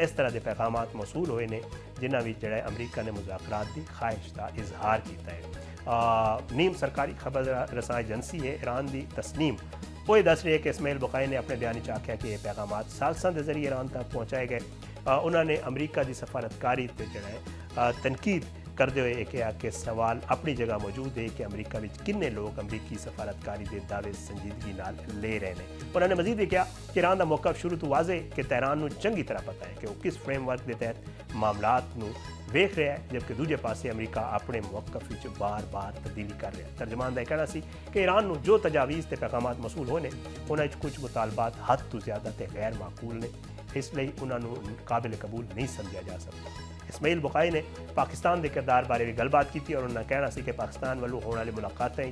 ਇਸ ਤਰ੍ਹਾਂ ਦੇ ਪੈਗਾਮਾਤ ਮੌਸੂਲ ਹੋਏ ਨੇ ਜਿਨ੍ਹਾਂ ਵਿੱਚ ਜਿਹੜਾ ਅਮਰੀਕਾ ਨੇ ਮੁਜ਼ਾਕਰਾਤ ਦੀ ਖਾਹਿਸ਼ ਦਾ ਇਜ਼ਹਾਰ ਕੀਤਾ ਹੈ। ਨੀਮ ਸਰਕਾਰੀ ਖਬਰ ਰਸਾਂ ਏਜੰਸੀ ਹੈ ਈਰਾਨ ਦੀ ਤਸਨੀਮ ਉਹ ਦੱਸ ਰਹੀ ਹੈ ਕਿ ਇਸਮਾਈਲ ਬਕਾਈ ਨੇ ਆਪਣੇ ਬਿਆਨ 'ਚ ਆਖਿਆ ਕਿ ਇਹ ਪੈਗਾਮਾਤ ਸਾਲਸਾਂ ਦੇ ਜ਼ਰੀਏ ਈਰਾਨ ਤੱਕ ਪਹੁੰਚਾਏ ਗਏ। ਉਹਨਾਂ ਨੇ ਅਮਰੀਕਾ ਦੀ ਸਫਾਰਤਕਾਰੀ ਤੇ ਜਿਹੜਾ ਤਨਕੀਦ ਕਰਦੇ ਹੋਏ ਇਹ ਕਿਹਾ ਕਿ ਸਵਾਲ ਆਪਣੀ ਜਗ੍ਹਾ ਮੌਜੂਦ ਹੈ ਕਿ ਅਮਰੀਕਾ ਵਿੱਚ ਕਿੰਨੇ ਲੋਕ ਅਮਰੀਕੀ ਸਫਾਰਤਕਾਰੀ ਦੇ ਦਾਅਵੇ ਸੰਜੀਦਗੀ ਨਾਲ ਲੈ ਰਹੇ ਨੇ। ਉਹਨਾਂ ਨੇ ਮਜ਼ੀਦ ਵੀ ਕਿਹਾ ਕਿ ਈਰਾਨ ਦਾ ਮੌਕਫ ਸ਼ੁਰੂ ਤੋਂ ਵਾਜ਼ੇ ਕਿ ਤਹਿਰਾਨ ਨੂੰ ਚੰਗੀ ਤਰ੍ਹਾਂ ਪਤਾ ਹੈ ਕਿ ਉਹ ਕਿਸ ਫਰੇਮਵਰਕ ਦੇ ਤਹਿਤ ਮਾਮਲਾਤ ਨੂੰ ਵੇਖ ਰਿਹਾ ਹੈ ਜਦਕਿ ਦੂਜੇ ਪਾਸੇ ਅਮਰੀਕਾ ਆਪਣੇ ਮੌਕਫ ਵਿੱਚ ਬਾਰ-ਬਾਰ ਤਬਦੀਲੀ ਕਰ ਰਿਹਾ। ਤਰਜਮਾਨ ਦਾ ਇਹ ਕਹਿਣਾ ਸੀ ਕਿ ਈਰਾਨ ਨੂੰ ਜੋ ਤਜਾਵੀਜ਼ ਤੇ ਪੈਗਾਮਾਤ ਮੌਸੂਲ ਹੋਏ ਨੇ ਉਹਨਾਂ ਵਿੱਚ ਕੁਝ ਮੁਤਾਲਬਾਤ ਹੱਦ ਤੋਂ ਜ਼ਿਆਦਾ ਤੇ ਗੈਰ ਮਾਕੂਲ ਨੇ, ਇਸ ਲਈ ਉਹਨਾਂ ਨੂੰ ਕਾਬਿਲ ਕਬੂਲ ਨਹੀਂ ਸਮਝਿਆ ਜਾ ਸਕਦਾ। ਇਸਮਾਈਲ ਬੁਖਾਈ ਨੇ ਪਾਕਿਸਤਾਨ ਦੇ ਕਿਰਦਾਰ ਬਾਰੇ ਵੀ ਗੱਲਬਾਤ ਕੀਤੀ ਔਰ ਉਹਨਾਂ ਕਹਿਣਾ ਸੀ ਕਿ ਪਾਕਿਸਤਾਨ ਵੱਲੋਂ ਹੋਣ ਵਾਲੀ ਮੁਲਾਕਾਤਾਂ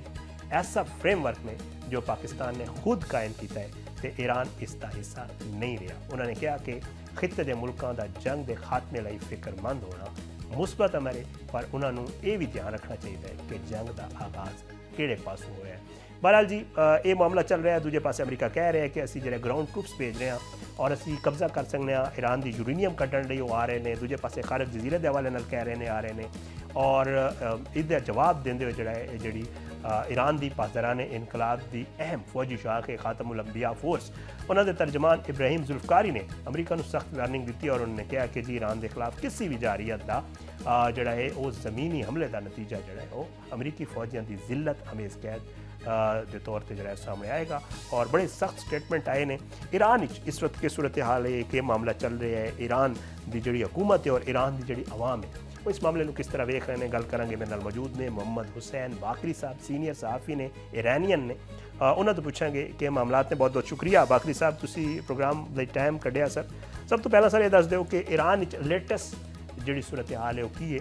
ਐਸਾ ਫਰੇਮਵਰਕ ਨੇ ਜੋ ਪਾਕਿਸਤਾਨ ਨੇ ਖੁਦ ਕਾਇਮ ਕੀਤਾ ਹੈ ਤੇ ਈਰਾਨ ਇਸ ਦਾ ਹਿੱਸਾ ਨਹੀਂ ਰਿਹਾ। ਉਹਨਾਂ ਨੇ ਕਿਹਾ ਕਿ ਖਿੱਤੇ ਦੇ ਮੁਲਕਾਂ ਦਾ ਜੰਗ ਦੇ ਖਾਤਮੇ ਲਈ ਫਿਕਰਮੰਦ ਹੋਣਾ ਮੁਸਬਤ ਅਮਰ ਹੈ ਪਰ ਉਹਨਾਂ ਨੂੰ ਇਹ ਵੀ ਧਿਆਨ ਰੱਖਣਾ ਚਾਹੀਦਾ ਹੈ ਕਿ ਜੰਗ ਦਾ ਆਗਾਜ਼ ਕਿਹੜੇ ਪਾਸੋਂ ਹੋਇਆ ਹੈ। ਬਹਰਾਲ ਜੀ ਇਹ ਮਾਮਲਾ ਚੱਲ ਰਿਹਾ। ਦੂਜੇ ਪਾਸੇ ਅਮਰੀਕਾ ਕਹਿ ਰਿਹਾ ਕਿ ਅਸੀਂ ਜਿਹੜੇ ਗਰਾਊਂਡ ਟਰੂਪਸ ਭੇਜ ਰਹੇ ਹਾਂ ਔਰ ਅਸੀਂ ਕਬਜ਼ਾ ਕਰ ਸਕਦੇ ਹਾਂ। ਈਰਾਨ ਦੀ ਯੂਰੇਨੀਅਮ ਕੱਢਣ ਲਈ ਉਹ ਆ ਰਹੇ ਨੇ। ਦੂਜੇ ਪਾਸੇ ਖਾਰਕ ਜਜ਼ੀਰੇ ਦੇ ਹਵਾਲੇ ਨਾਲ ਕਹਿ ਰਹੇ ਨੇ ਆ ਰਹੇ ਨੇ ਔਰ ਇਹਦਾ ਜਵਾਬ ਦਿੰਦੇ ਹੋਏ ਜਿਹੜਾ ਹੈ ਜਿਹੜੀ ਈਰਾਨ ਦੀ ਪਾਸਦਾਰਾਨ ਇਨਕਲਾਬ ਦੀ ਅਹਿਮ ਫੌਜੀ ਸ਼ਾਖ ਹੈ ਖਾਤਮ ਅੰਬਿਆ ਫੋਰਸ ਉਹਨਾਂ ਦੇ ਤਰਜਮਾਨ ਇਬਰਾਹੀਮ ਜ਼ੁਲਫਕਾਰੀ ਨੇ ਅਮਰੀਕਾ ਨੂੰ ਸਖਤ ਵਾਰਨਿੰਗ ਦਿੱਤੀ ਔਰ ਉਹਨਾਂ ਨੇ ਕਿਹਾ ਕਿ ਜੀ ਈਰਾਨ ਦੇ ਖਿਲਾਫ ਕਿਸੇ ਵੀ ਜਾਰੀਅਤ ਦਾ ਜਿਹੜਾ ਹੈ ਉਹ ਜ਼ਮੀਨੀ ਹਮਲੇ ਦਾ ਨਤੀਜਾ ਜਿਹੜਾ ਹੈ ਉਹ ਅਮਰੀਕੀ ਫੌਜੀਆਂ ਦੀ ਜ਼ਿਲਤ ਹਮੇਜ਼ ਕੈਦ ਦੇ ਤੌਰ ਤੇ ਜਿਹੜਾ ਸਾਹਮਣੇ ਆਏਗਾ ਔਰ ਬੜੇ ਸਖਤ ਸਟੇਟਮੈਂਟ ਆਏ ਨੇ। ਈਰਾਨ ਵਿੱਚ ਇਸ ਵਕਤ ਕੀ ਸੂਰਤ ਹਾਲ ਹੈ ਕਿ ਮਾਮਲਾ ਚੱਲ ਰਿਹਾ ਹੈ। ਈਰਾਨ ਦੀ ਜਿਹੜੀ ਹਕੂਮਤ ਹੈ ਔਰ ਈਰਾਨ ਦੀ ਜਿਹੜੀ ਆਵਾਮ ਹੈ ਉਹ ਇਸ ਮਾਮਲੇ ਨੂੰ ਕਿਸ ਤਰ੍ਹਾਂ ਵੇਖ ਰਹੇ ਨੇ ਗੱਲ ਕਰਾਂਗੇ। ਮੇਰੇ ਨਾਲ ਮੌਜੂਦ ਨੇ ਮੁਹੰਮਦ ਹੁਸੈਨ ਬਾਕਰੀ ਸਾਹਿਬ ਸੀਨੀਅਰ ਸਹਾਫੀ ਨੇ ਇਰਾਨੀਅਨ ਨੇ ਉਹਨਾਂ ਤੋਂ ਪੁੱਛਾਂਗੇ ਕਿ ਮਾਮਲਾਤ ਨੇ। ਬਹੁਤ ਬਹੁਤ ਸ਼ੁਕਰੀਆ ਬਾਕਰੀ ਸਾਹਿਬ ਤੁਸੀਂ ਪ੍ਰੋਗਰਾਮ ਲਈ ਟਾਈਮ ਕੱਢਿਆ। ਸਰ ਸਭ ਤੋਂ ਪਹਿਲਾਂ ਸਰ ਇਹ ਦੱਸ ਦਿਓ ਕਿ ਈਰਾਨ ਵਿੱਚ ਲੇਟੈਸਟ ਜਿਹੜੀ ਸੂਰਤ ਹਾਲ ਹੈ ਉਹ ਕੀ ਹੈ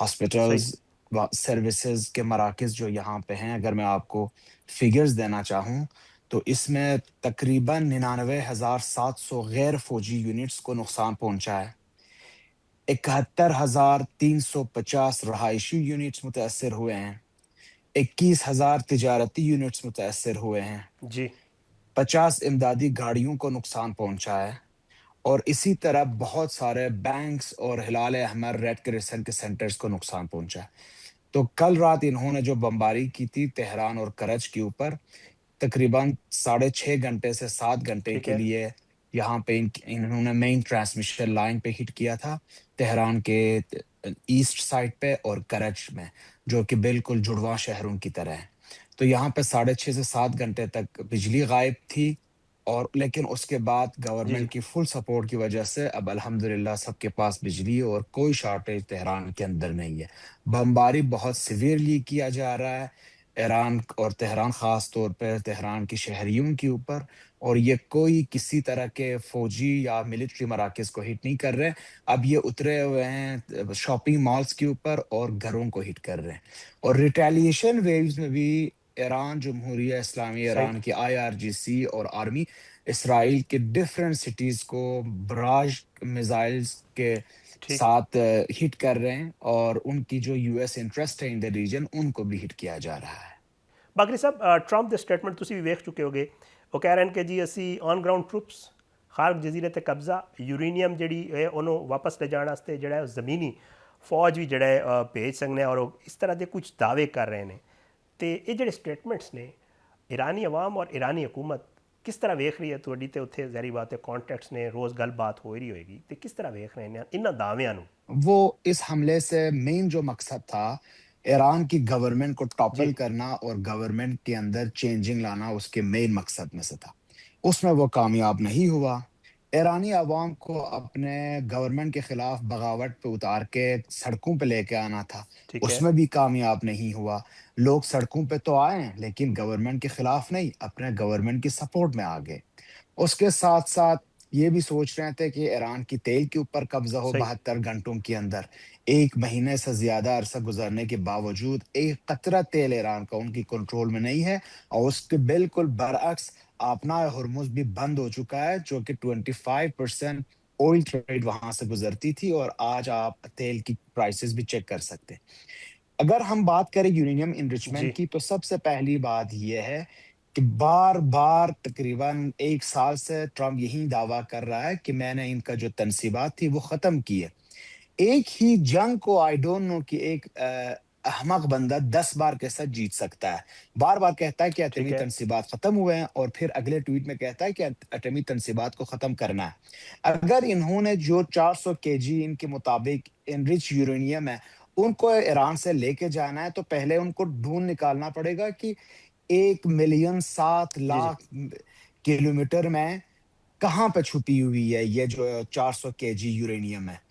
ہاسپٹلز سروسز کے مراکز جو یہاں پہ ہیں، اگر میں آپ کو فگرز دینا چاہوں تو اس میں تقریباً 99,700 غیر فوجی یونٹس کو نقصان پہنچا ہے، 71,350 رہائشی یونٹس متاثر ہوئے ہیں، 21,000 تجارتی یونٹس متاثر ہوئے ہیں، جی 50 امدادی گاڑیوں کو نقصان پہنچا ہے، اور اسی طرح بہت سارے بینکس اور ہلال احمر ریڈ کرسنٹ کے سینٹرز کو نقصان پہنچا ہے۔ تو کل رات انہوں نے جو بمباری کی تھی تہران اور کرچ کے اوپر، تقریباً 6.5 گھنٹے سے 7 گھنٹے ٹھیک کے ہے لیے یہاں پہ انہوں نے مین ٹرانسمیشن لائن پہ ہٹ کیا تھا، تہران کے ایسٹ سائڈ پہ اور کرچ میں، جو کہ بالکل جڑواں شہروں کی طرح ہے۔ تو یہاں پہ 6.5 سے 7 گھنٹے تک بجلی غائب تھی، اور لیکن اس کے بعد جی جی گورنمنٹ کی فل سپورٹ کی وجہ سے اب الحمدللہ سب کے پاس بجلی ہے اور کوئی شارٹیج تہران کے اندر نہیں ہے۔ بمباری بہت سیویرلی کیا جا رہا ہے ایران اور تہران، خاص طور پہ تہران کے شہریوں کے اوپر، اور یہ کوئی کسی طرح کے فوجی یا ملٹری مراکز کو ہٹ نہیں کر رہے، اب یہ اترے ہوئے ہیں شاپنگ مالز کے اوپر اور گھروں کو ہٹ کر رہے ہیں۔ اور ریٹیلیشن ویوز میں بھی ایران، جمہوریہ اسلامی صحیح ایران کی IRGC اور آرمی اسرائیل کے ڈفرینٹ سٹیز کو براج میزائلز کے ٹھیک۔ ساتھ ہٹ کر رہے ہیں، اور ان کی جو US انٹرسٹ ہے ان دا ریجن ان کو بھی ہٹ کیا جا رہا ہے۔ باقری صاحب ٹرمپ ਦੇ ਸਟੇਟਮੈਂਟ ਤੁਸੀਂ ਵੀ ਵੇਖ ਚੁੱਕੇ ਹੋਗੇ، ਉਹ ਕਹਿ ਰਹੇ ਨੇ ਕਿ ਜੀ ਅਸੀਂ ਔਨ ਗਰਾਊਂਡ ਟਰੂਪਸ ਖਾਰਕ ਜਜ਼ੀਰੇ ਤੇ ਕਬਜ਼ਾ, ਯੂਰੇਨੀਅਮ ਜਿਹੜੀ ਹੈ ਉਹਨੂੰ ਵਾਪਸ ਲੈ ਜਾਣ ਵਾਸਤੇ ਜਿਹੜਾ ਹੈ ਜ਼ਮੀਨੀ ਫੌਜ ਵੀ ਜਿਹੜਾ ਹੈ ਭੇਜ ਸਕਦੇ ਹਾਂ, ਔਰ ਉਹ ਇਸ ਤਰ੍ਹਾਂ ਦੇ ਕੁਝ ਦਾਅਵੇ ਕਰ ਰਹੇ ਨੇ। ਤੇ ਇਹ ਜਿਹੜੇ ਸਟੇਟਮੈਂਟਸ ਨੇ ਈਰਾਨੀ عوام ਔਰ ਈਰਾਨੀ ਹਕੂਮਤ ਕਿਸ ਤਰ੍ਹਾਂ ਵੇਖ ਰਹੀ ਹੈ? ਤੁਹਾਡੀ ਤੇ ਉੱਥੇ ਜ਼ਾਹਿਰ ਬਾਤ ਹੈ کانٹیکٹس ਨੇ، ਰੋਜ਼ ਗੱਲਬਾਤ ਹੋ ਰਹੀ ਹੋਏਗੀ، ਤੇ ਕਿਸ ਤਰ੍ਹਾਂ ਵੇਖ ਰਹੇ ਨੇ ਇਹਨਾਂ ਦਾਅਵਿਆਂ ਨੂੰ؟ وہ اس حملے سے مین جو مقصد تھا ایران کی گورنمنٹ کو جی ٹاپل کرنا اور گورنمنٹ کے اندر چینجنگ لانا اس کے مین مقصد میں سے تھا، اس میں وہ کامیاب نہیں ہوا۔ ایرانی عوام کو اپنے گورنمنٹ کے خلاف بغاوت پہ اتار کے سڑکوں پہ لے کے آنا تھا، ٹھیک اس ہے میں بھی کامیاب نہیں ہوا۔ لوگ سڑکوں پہ تو آئے ہیں لیکن گورنمنٹ کے خلاف نہیں، اپنے گورنمنٹ کی سپورٹ میں آ گئے۔ اس کے ساتھ ساتھ یہ بھی سوچ رہے تھے کہ ایران کی تیل کے اوپر قبضہ ہو صحیح 72 گھنٹوں کے اندر، 1 مہینے سے زیادہ عرصہ گزرنے کے باوجود ایک قطرہ تیل ایران کا ان کی کنٹرول میں نہیں ہے، اور اس کے بالکل برعکس آپنا ہرمز بھی بند ہو چکا ہے، جو کہ 25% آئل ٹریڈ وہاں سے گزرتی تھی، اور آج آپ تیل کی پرائسز بھی چیک کر سکتے ہیں۔ اگر ہم بات کریں یورینیم جی انرچمنٹ کی، تو سب سے پہلی بات یہ ہے کہ بار بار تقریباً 1 سال سے ٹرمپ یہی دعویٰ کر رہا ہے کہ میں نے ان کا جو تنصیبات تھی وہ ختم کی ہے۔ ایک ہی جنگ کو آئی ڈونٹ نو کہ ایک احمق بندہ 10 بار کیسا جیت سکتا ہے۔ بار بار کہتا ہے کہ ٹھیک ایٹمی ہے تنصیبات ختم ہوئے ہیں، اور پھر اگلے ٹویٹ میں کہتا ہے کہ ایٹمی تنصیبات کو ختم کرنا ہے۔ اگر انہوں نے جو 400 kg ان کے مطابق انرچ یورینیم ہے ان کو ایران سے لے کے جانا ہے، تو پہلے ان کو ڈھونڈ نکالنا پڑے گا کہ 1,07 جی جی لاکھ کلومیٹر میں کہاں پہ چھپی ہوئی ہے یہ جو 400 kg یورینیم ہے۔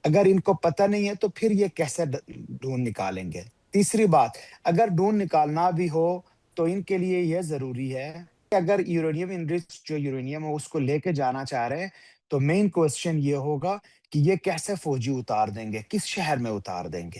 اگر ان کو پتہ نہیں ہے تو پھر یہ کیسے ڈھونڈ نکالیں گے؟ تیسری بات، اگر ڈھونڈ نکالنا بھی ہو تو ان کے لیے یہ ضروری ہے کہ اگر یورینیم انرچ جو یورینیم ہے اس کو لے کے جانا چاہ رہے ہیں، تو مین کوسچن یہ ہوگا کہ یہ کیسے فوجی اتار دیں گے، کس شہر میں اتار دیں گے۔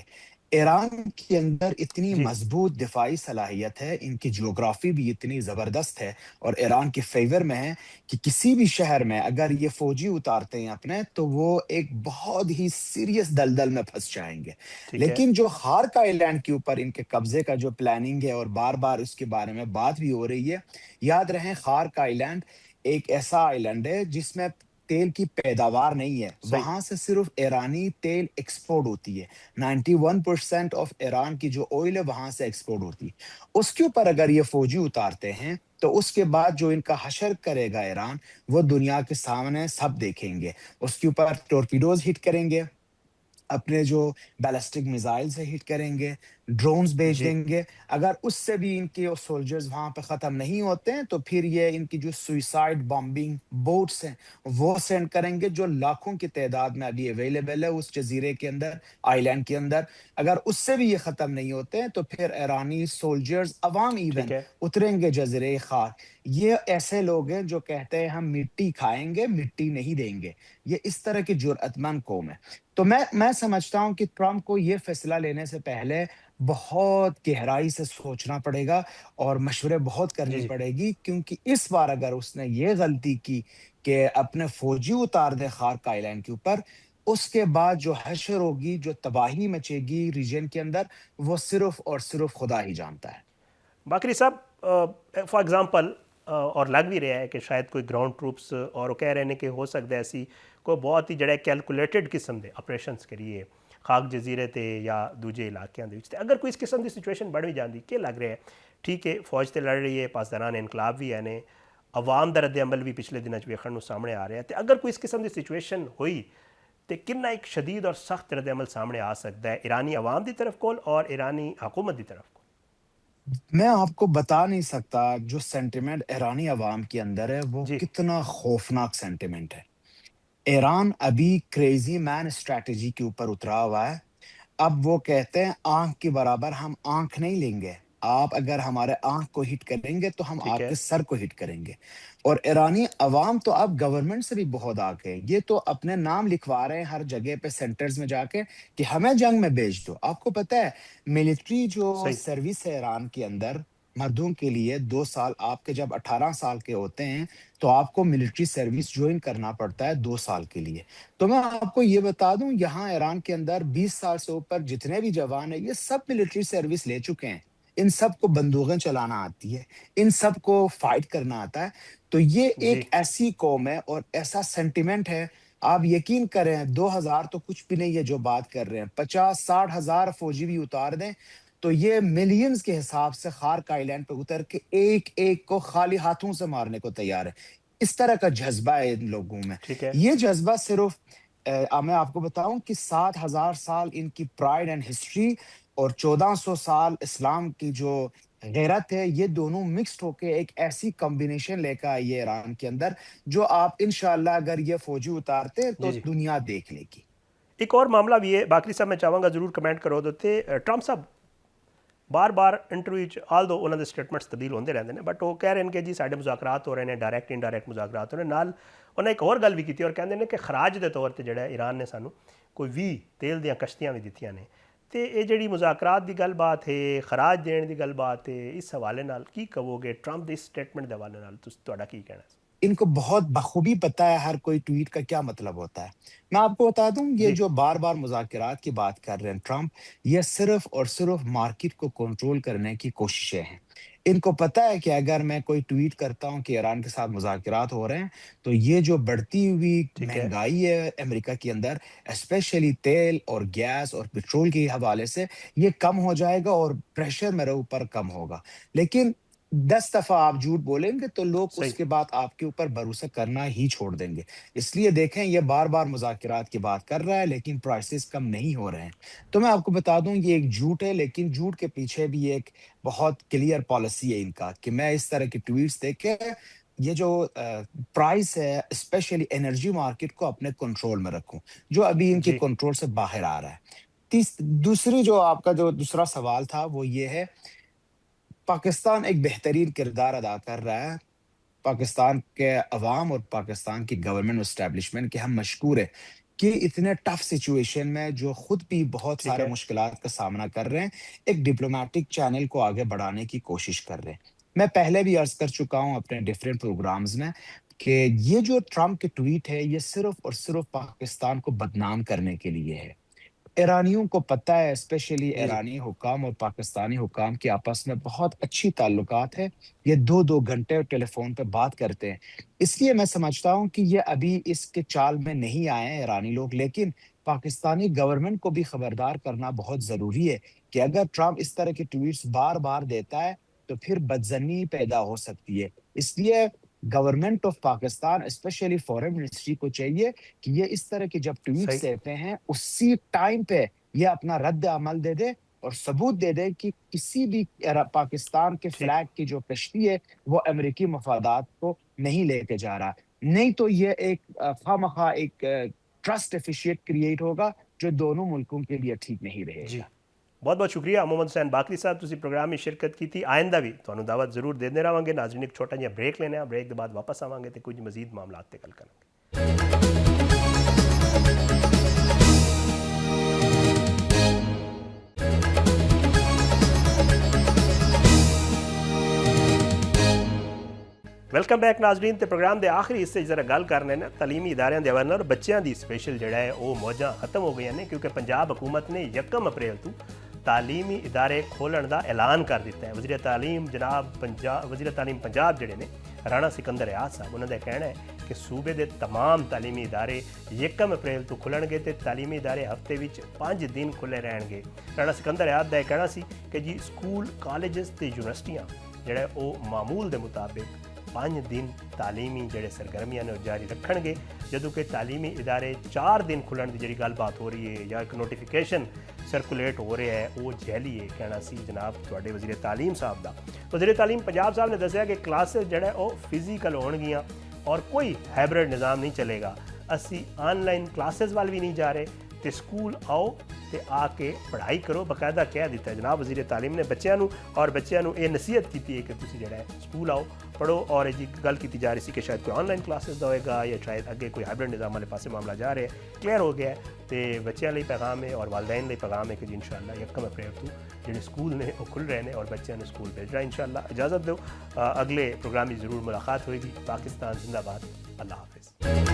ایران کے اندر اتنی جی مضبوط دفاعی صلاحیت ہے، ان کی جغرافی بھی اتنی زبردست ہے اور ایران کے فیور میں ہے کہ کسی بھی شہر میں اگر یہ فوجی اتارتے ہیں اپنے، تو وہ ایک بہت ہی سیریس دلدل میں پھنس جائیں گے۔ ٹھیک ہے لیکن جو خارک آئی لینڈ کے اوپر ان کے قبضے کا جو پلاننگ ہے، اور بار بار اس کے بارے میں بات بھی ہو رہی ہے، یاد رہیں خارک آئی لینڈ ایک ایسا آئی لینڈ ہے جس میں تیل کی پیداوار نہیں ہے، صحیح وہاں سے صرف ایرانی تیل ایکسپورٹ ہوتی ہے، 91% آف ایران کی جو آئل ہے وہاں سے ایکسپورٹ ہوتی ہے۔ اس کے اوپر اگر یہ فوجی اتارتے ہیں تو اس کے بعد جو ان کا حشر کرے گا ایران، وہ دنیا کے سامنے سب دیکھیں گے۔ اس کے اوپر ٹورپیڈوز ہٹ کریں گے، اپنے جو بیلسٹک میزائل سے ہٹ کریں گے، ڈرونز بھیج جی دیں گے. اگر اس سے بھی ان کے سولجرز وہاں پہ ختم نہیں ہوتے ہیں تو پھر یہ ان کی جو سوئسائڈ بامبنگ بوٹس ہیں وہ سینڈ کریں گے، جو لاکھوں کی تعداد میں ابھی اویلیبل ہے اس جزیرے کے اندر، آئی لینڈ کے اندر. اگر اس سے بھی یہ ختم نہیں ہوتے ہیں تو پھر ایرانی سولجرز، عوام ایون، ٹھیک ہے. اتریں گے جزیرے خاک. یہ ایسے لوگ ہیں جو کہتے ہیں ہم مٹی کھائیں گے، مٹی نہیں دیں گے. یہ اس طرح کی جرأت مند قوم ہے. تو میں سمجھتا ہوں کہ ٹرمپ کو یہ فیصلہ لینے سے پہلے بہت گہرائی سے سوچنا پڑے گا اور مشورے بہت جی کرنی جی پڑے گی، کیونکہ اس بار اگر اس نے یہ غلطی کی کہ اپنے فوجی اتار دے خارک آئی لینڈ کے اوپر، اس کے بعد جو حشر ہوگی، جو تباہی مچے گی ریجن کے اندر، وہ صرف اور صرف خدا ہی جانتا ہے. باقری صاحب فار ایگزامپل اور لگ بھی رہا ہے کہ شاید کوئی گراؤنڈ ٹروپس اور وہ کہہ رہے ہیں کہ ہو سکتا ہے ایسی کوئی بہت ہی جڑا کیلکولیٹڈ قسم دے آپریشنس کریے خاک جزیرے تے یا دوجے علاقوں کے. اگر کوئی اس قسم کی سچویشن بڑھ بھی جاتی، کہ لگ رہا ہے ٹھیک ہے فوج تے لڑ رہی ہے، پاسداران انقلاب بھی ہے نے، عوام دا رد عمل بھی پچھلے دنوں ویکھن نوں سامنے آ رہا ہے، تو اگر کوئی اس قسم کی سچویشن ہوئی تو کنا ایک شدید اور سخت رد عمل سامنے آ سکتا ہے ایرانی عوام دی طرف کول اور ایرانی حکومت دی طرف کول؟ میں آپ کو بتا نہیں سکتا جو سینٹیمنٹ ایرانی عوام کے اندر ہے وہ جی کتنا خوفناک سینٹیمنٹ ہے. ایران ابھی کریزی مین اسٹریٹجی کے اوپر اترا ہوا ہے. اب وہ کہتے ہیں آنکھ کے برابر ہم آنکھ نہیں لیں گے، آپ اگر ہمارے آنکھ کو ہٹ کریں گے تو ہم ٹھیک آپ ہے. کے سر کو ہٹ کریں گے. اور ایرانی عوام تو اب گورنمنٹ سے بھی بہت آگے، یہ تو اپنے نام لکھوا رہے ہیں ہر جگہ پہ سینٹرز میں جا کے کہ ہمیں جنگ میں بھیج دو. آپ کو پتہ ہے ملٹری جو صحیح. سروس ہے ایران کے اندر مردوں کے لیے 2 سال، آپ کے جب 18 سال کے ہوتے ہیں تو آپ کو ملٹری سروس جوائن کرنا پڑتا ہے 2 سال کے لیے. تو میں آپ کو یہ بتا دوں یہاں ایران کے اندر 20 سال سے اوپر جتنے بھی جوان ہیں یہ سب ملٹری سروس لے چکے ہیں. ان سب کو بندوقیں چلانا آتی ہے، ان سب کو فائٹ کرنا آتا ہے. تو یہ جی ایک ایسی قوم ہے اور ایسا سینٹیمنٹ ہے. آپ یقین کریں 2,000 تو کچھ بھی نہیں ہے جو بات کر رہے ہیں، 50-60 ہزار فوجی بھی اتار دیں تو یہ ملینز کے حساب سے خارک آئی لینڈ پہ اتر کے ایک ایک کو خالی ہاتھوں سے مارنے کو تیار ہے. اس طرح کا جذبہ ہے ان لوگوں میں. ٹھیک ہے. یہ جذبہ صرف میں آپ کو بتاؤں کہ 7,000 سال ان کی پرائڈ اینڈ ہسٹری اور 1,400 سال اسلام کی جو غیرت ہے، یہ دونوں مکسڈ ہو کے ایک ایسی کمبینیشن لے کے آئی ہے ایران کے اندر جو آپ انشاءاللہ اگر یہ فوجی اتارتے ہیں تو جی جی دنیا دیکھ لے گی. ایک اور معاملہ بھی ہے باقری صاحب، میں چاہوں گا ضرور کمنٹ کرو دیتے. ٹرمپ صاحب بار بار انٹرویو آل دو انہوں نے سٹیٹمنٹس تبدیل ہوتے رہتے ہیں، بٹ وہ کہہ رہے ہیں کہ جی سارے مذاکرات ہو رہے ہیں، ڈائریکٹ انڈائریکٹ مذاکرات ہو رہے ہیں. نال انہیں ایک اور گل بھی کی اور کہتے ہیں کہ خراج کے طور پہ جڑا ایران نے سانو کوئی 20 تیل دیا کشتیاں بھی دیتیاں نے. تو یہ جڑی مذاکرات دی گل بات ہے، خراج دین دی گل بات ہے، اس حوالے نال کی کہو گے ٹرمپ دی سٹیٹمنٹ دے حوالے نال تہاڈا کی کہنا ہے؟ ان کو بہت بخوبی پتہ ہے ہر کوئی ٹویٹ کا کیا مطلب ہوتا ہے. میں آپ کو بتا دوں یہ جی جو بار بار مذاکرات کی بات کر رہے ہیں ٹرمپ، یہ صرف اور صرف مارکیٹ کو کنٹرول کرنے کی کوششیں ہیں. ان کو پتہ ہے کہ اگر میں کوئی ٹویٹ کرتا ہوں کہ ایران کے ساتھ مذاکرات ہو رہے ہیں تو یہ جو بڑھتی ہوئی ٹھیک ہے. مہنگائی ہے امریکہ کے اندر، اسپیشلی تیل اور گیس اور پٹرول کے حوالے سے، یہ کم ہو جائے گا اور پریشر میرے اوپر کم ہوگا. لیکن 10 دفعہ آپ جھوٹ بولیں گے تو لوگ اس صحیح. کے بعد آپ کے اوپر بھروسہ کرنا ہی چھوڑ دیں گے. اس لیے دیکھیں یہ بار بار مذاکرات کی بات کر رہا ہے لیکن پرائسز کم نہیں ہو رہے ہیں. تو میں آپ کو بتا دوں یہ ایک جھوٹ ہے، لیکن جھوٹ کے پیچھے بھی ایک بہت کلیئر پالیسی ہے ان کا کہ میں اس طرح کی ٹویٹس دیکھ کے یہ جو پرائس ہے اسپیشلی انرجی مارکیٹ کو اپنے کنٹرول میں رکھوں، جو ابھی ان کی جی کنٹرول سے باہر آ رہا ہے. دوسری جو آپ کا جو دوسرا سوال تھا وہ یہ ہے، پاکستان ایک بہترین کردار ادا کر رہا ہے. پاکستان کے عوام اور پاکستان کی گورنمنٹ اسٹیبلشمنٹ کے ہم مشکور ہیں کہ اتنے ٹف سچویشن میں جو خود بھی بہت ٹھیک سارے ہے. مشکلات کا سامنا کر رہے ہیں، ایک ڈپلومیٹک چینل کو آگے بڑھانے کی کوشش کر رہے ہیں. میں پہلے بھی عرض کر چکا ہوں اپنے ڈیفرنٹ پروگرامز میں کہ یہ جو ٹرمپ کے ٹویٹ ہے یہ صرف اور صرف پاکستان کو بدنام کرنے کے لیے ہے. ایرانیوں کو پتہ ہے، اسپیشلی جی جی ایرانی حکام اور پاکستانی حکام کے آپس میں بہت اچھی تعلقات ہے. یہ 2 گھنٹے ٹیلی فون پہ بات کرتے ہیں. اس لیے میں سمجھتا ہوں کہ یہ ابھی اس کے چال میں نہیں آئے ہیں ایرانی لوگ، لیکن پاکستانی گورنمنٹ کو بھی خبردار کرنا بہت ضروری ہے کہ اگر ٹرمپ اس طرح کے ٹویٹس بار بار دیتا ہے تو پھر بدظنی پیدا ہو سکتی ہے. اس لیے government of Pakistan specially foreign ministry کو چاہیے کہ یہ اس طرح کے جب ٹویٹس صحیح. دیتے ہیں اسی ٹائم پہ یہ اپنا رد عمل دے دے اور ثبوت دے دیں کہ کسی بھی پاکستان کے فلیگ کی جو کشتی ہے وہ امریکی مفادات کو نہیں لے کے جا رہا. نہیں تو یہ ایک خواہ ایک ٹرسٹ ڈیفیشیٹ کریٹ ہوگا جو دونوں ملکوں کے لیے ٹھیک نہیں رہے گا. بہت بہت شکریہ محمد حسین باقری صاحب, تسی پروگرام میں شرکت کی تھی. آئندہ بھی تمہیں دعوت ضرور دیندے رہاں گے. ناظرین ایک چھوٹا جہا بریک لینے, بریک کے بعد واپس آواں گے تو کچھ مزید معاملات تے گل کریں گے. ویلکم بیک ناظرین. تے پروگرام دے آخری حصے ذرا گل کرنے نا تعلیمی ادارے دے حوالے اور بچیاں دی سپیشل جڑا ہے وہ موجاں ختم ہو گئی نے, کیونکہ پنجاب حکومت نے 1 اپریل تو تعلیمی ادارے کھولن دا اعلان کر دیتا ہے. وزیر تعلیم پنجاب جڑے نے رانا سکندر ریاض صاحب, انہوں نے کہنا ہے کہ صوبے دے تمام تعلیمی ادارے 1 اپریل تو کھلن گے تے تعلیمی ادارے ہفتے وچ 5 دن کھلے رہن گے. رانا سکندر ریاض دا یہ کہنا سی کہ جی سکول کالجز تے یونیورسٹیاں جڑے وہ معمول دے مطابق 5 دن تعلیمی جڑے سرگرمیاں نے جاری رکھن گے, جدوں کہ تعلیمی ادارے 4 دن کھلن دی جڑی گل بات ہو رہی ہے یا ایک نوٹیفیکیشن سرکولیٹ ہو رہا ہے وہ جعلی ہے. کہنا سی جناب تواڈے وزیر تعلیم صاحب دا. وزیر تعلیم پنجاب صاحب نے دسیا کہ کلاسز جڑا ہے وہ فزیکل ہون گیاں اور کوئی ہائبرڈ نظام نہیں چلے گا. اسی آن لائن کلاسز وال بھی نہیں جا رہے تے سکول آؤ تے آ کے پڑھائی کرو. باقاعدہ کہہ دیتا ہے جناب وزیر تعلیم نے بچیاں نو یہ نصیحت کی ہے کہ تسی جڑا ہے سکول آؤ پڑھو. اور جی گل کی جا رہی سی کہ شاید کوئی آن لائن کلاسز دا ہوئے گا یا شاید اگے کوئی ہائبرڈ نظام والے پاسے معاملہ جا رہے ہے. کلیئر ہو گیا ہے تے بچیاں لئی پیغام ہے اور والدین لئی پیغام ہے کہ جی انشاءاللہ 1 اپریل تو جڑے سکول نے وہ کھل رہے ہیں اور بچیاں نے سکول بھیج رہا ہے انشاءاللہ. اجازت دو, اگلے پروگرام میں ضرور ملاقات ہوئے گی. پاکستان زندہ باد. اللہ حافظ.